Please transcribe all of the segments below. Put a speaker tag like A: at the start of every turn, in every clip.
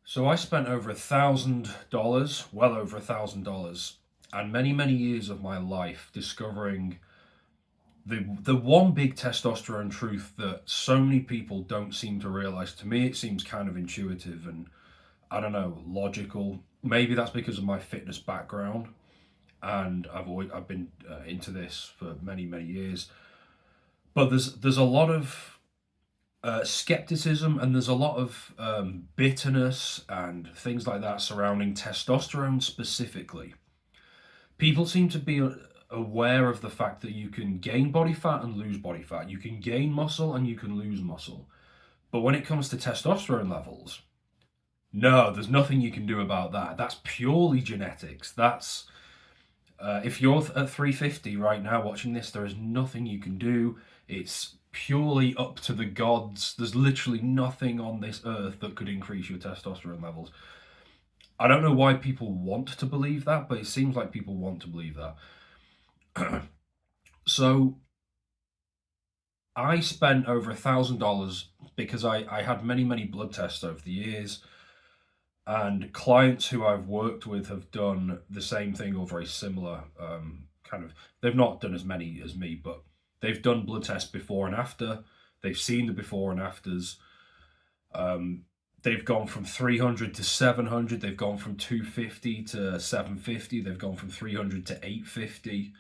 A: So I spent over $1,000, well over $1,000, and many, many years of my life discovering the one big testosterone truth that so many people don't seem to realize. To me, it seems kind of intuitive and, I don't know, logical. Maybe that's because of my fitness background, and I've been into this for many, many years. But there's a lot of skepticism, and there's a lot of bitterness and things like that surrounding testosterone specifically. People seem to be aware of the fact that you can gain body fat and lose body fat. You can gain muscle and you can lose muscle. But when it comes to testosterone levels, no, there's nothing you can do about that. That's purely genetics. That's if you're at 350 right now watching this, there is nothing you can do. It's purely up to the gods. There's literally nothing on this earth that could increase your testosterone levels. I don't know why people want to believe that, but it seems like people want to believe that. So I spent over $1,000 because I had many, many blood tests over the years, and clients who I've worked with have done the same thing or very similar. Kind of, they've not done as many as me, but they've done blood tests before and after. They've seen the before and afters. They've gone from 300 to 700. They've gone from 250 to 750. They've gone from 300 to 850.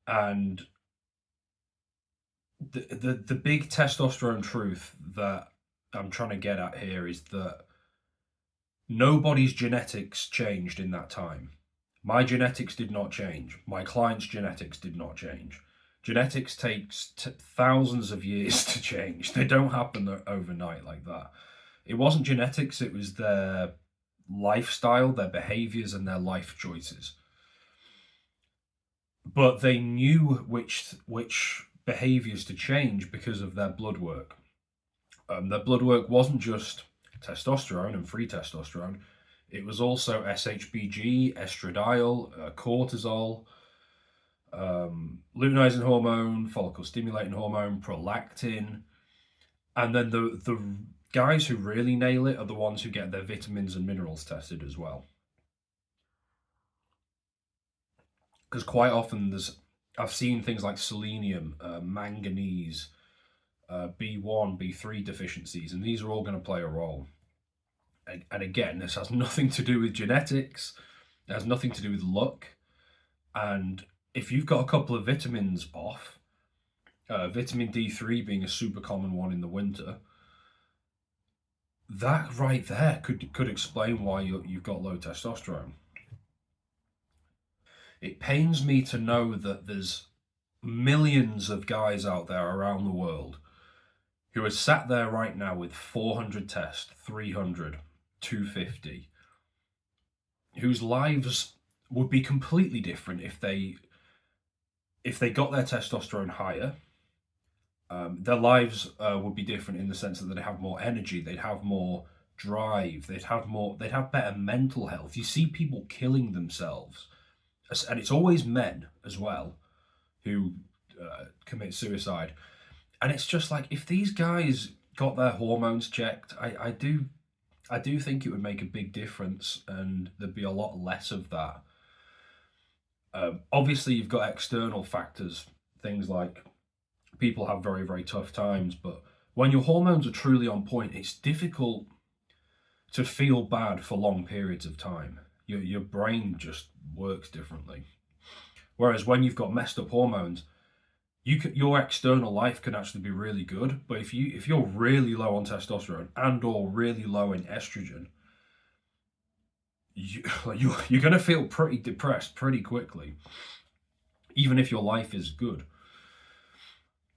A: And the big testosterone truth that I'm trying to get at here is that nobody's genetics changed in that time. My genetics did not change. My client's genetics did not change. Genetics takes thousands of years to change. They don't happen overnight like that. It wasn't genetics, it was their lifestyle, their behaviors, and their life choices. But they knew which behaviors to change because of their blood work. Their blood work wasn't just testosterone and free testosterone. It was also SHBG, estradiol, cortisol, luteinizing hormone, follicle stimulating hormone, prolactin, and then the guys who really nail it are the ones who get their vitamins and minerals tested as well. Because quite often I've seen things like selenium, manganese, B1, B3 deficiencies, and these are all going to play a role. And again, this has nothing to do with genetics. It has nothing to do with luck. And if you've got a couple of vitamins off, vitamin D3 being a super common one in the winter, that right there could explain why you've got low testosterone. It pains me to know that there's millions of guys out there around the world who are sat there right now with 400 tests, 300, 250, whose lives would be completely different if they got their testosterone higher. Their lives would be different in the sense that they'd have more energy, they'd have more drive, they'd have better mental health. You see people killing themselves, and it's always men as well who commit suicide. And it's just like, if these guys got their hormones checked, I do think it would make a big difference, and there'd be a lot less of that. Obviously, you've got external factors, things like people have very, very tough times, but when your hormones are truly on point, it's difficult to feel bad for long periods of time. Your brain just works differently. Whereas when you've got messed up hormones, your external life can actually be really good, but if you're really low on testosterone and or really low in estrogen, you're going to feel pretty depressed pretty quickly, even if your life is good.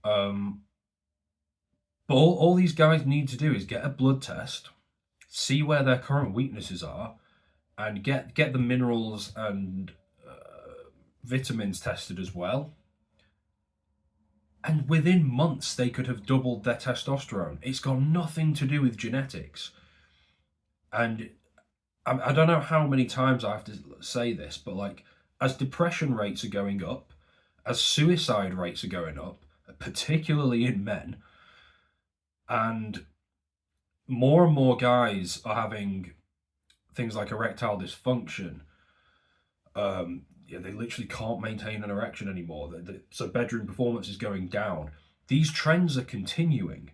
A: But all these guys need to do is get a blood test, see where their current weaknesses are, and get the minerals and vitamins tested as well. And within months, they could have doubled their testosterone. It's got nothing to do with genetics. And I don't know how many times I have to say this, but like, as depression rates are going up, as suicide rates are going up, particularly in men, and more and more guys are having things like erectile dysfunction. Yeah, they literally can't maintain an erection anymore. So bedroom performance is going down. These trends are continuing.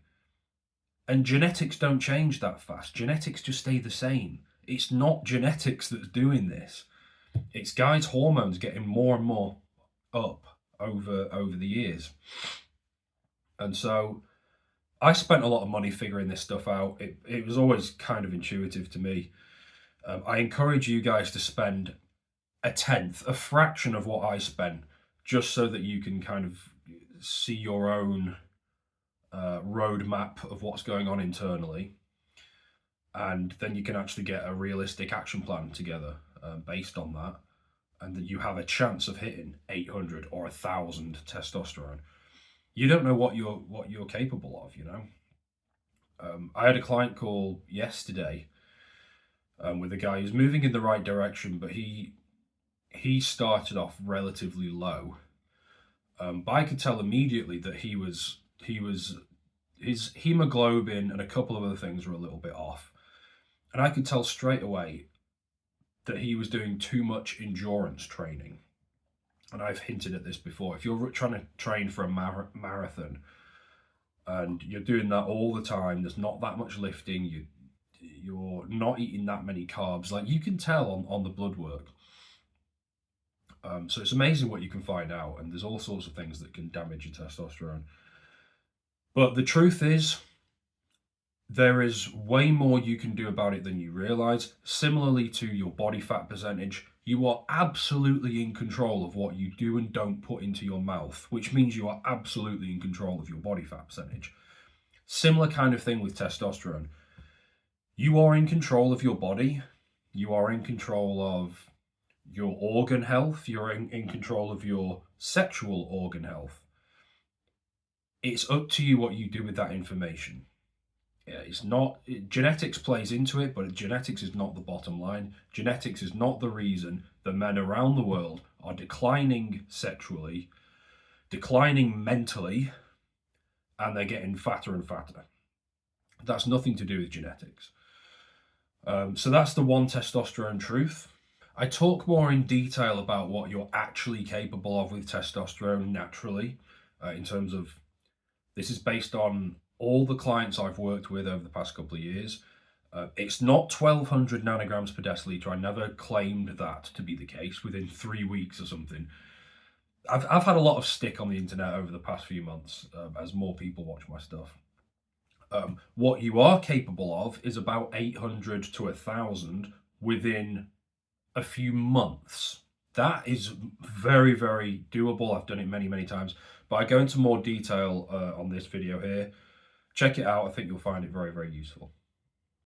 A: And genetics don't change that fast. Genetics just stay the same. It's not genetics that's doing this. It's guys' hormones getting more and more up over the years. And so I spent a lot of money figuring this stuff out. It was always kind of intuitive to me. I encourage you guys to spend a tenth, a fraction of what I spent, just so that you can kind of see your own roadmap of what's going on internally, and then you can actually get a realistic action plan together based on that, and that you have a chance of hitting 800 or 1,000 testosterone. You don't know what you're capable of, you know. I had a client call yesterday with a guy who's moving in the right direction, but he started off relatively low. But I could tell immediately that his hemoglobin and a couple of other things were a little bit off. And I could tell straight away that he was doing too much endurance training. And I've hinted at this before. If you're trying to train for a marathon and you're doing that all the time, there's not that much lifting, you're not eating that many carbs, like you can tell on the blood work. So it's amazing what you can find out, and there's all sorts of things that can damage your testosterone. But the truth is, there is way more you can do about it than you realize. Similarly to your body fat percentage, you are absolutely in control of what you do and don't put into your mouth, which means you are absolutely in control of your body fat percentage. Similar kind of thing with testosterone. You are in control of your body. You are in control of your organ health. You're in control of your sexual organ health. It's up to you what you do with that information. Yeah, genetics plays into it, but genetics is not the bottom line. Genetics is not the reason that men around the world are declining sexually, declining mentally, and they're getting fatter and fatter. That's nothing to do with genetics. So that's the one testosterone truth. I talk more in detail about what you're actually capable of with testosterone naturally, in terms of, this is based on all the clients I've worked with over the past couple of years. It's not 1,200 nanograms per deciliter. I never claimed that to be the case within 3 weeks or something. I've had a lot of stick on the internet over the past few months as more people watch my stuff. What you are capable of is about 800 to 1,000 within a few months. That is very, very doable. I've done it many, many times, but I go into more detail on this video here. Check it out. I think you'll find it very, very useful.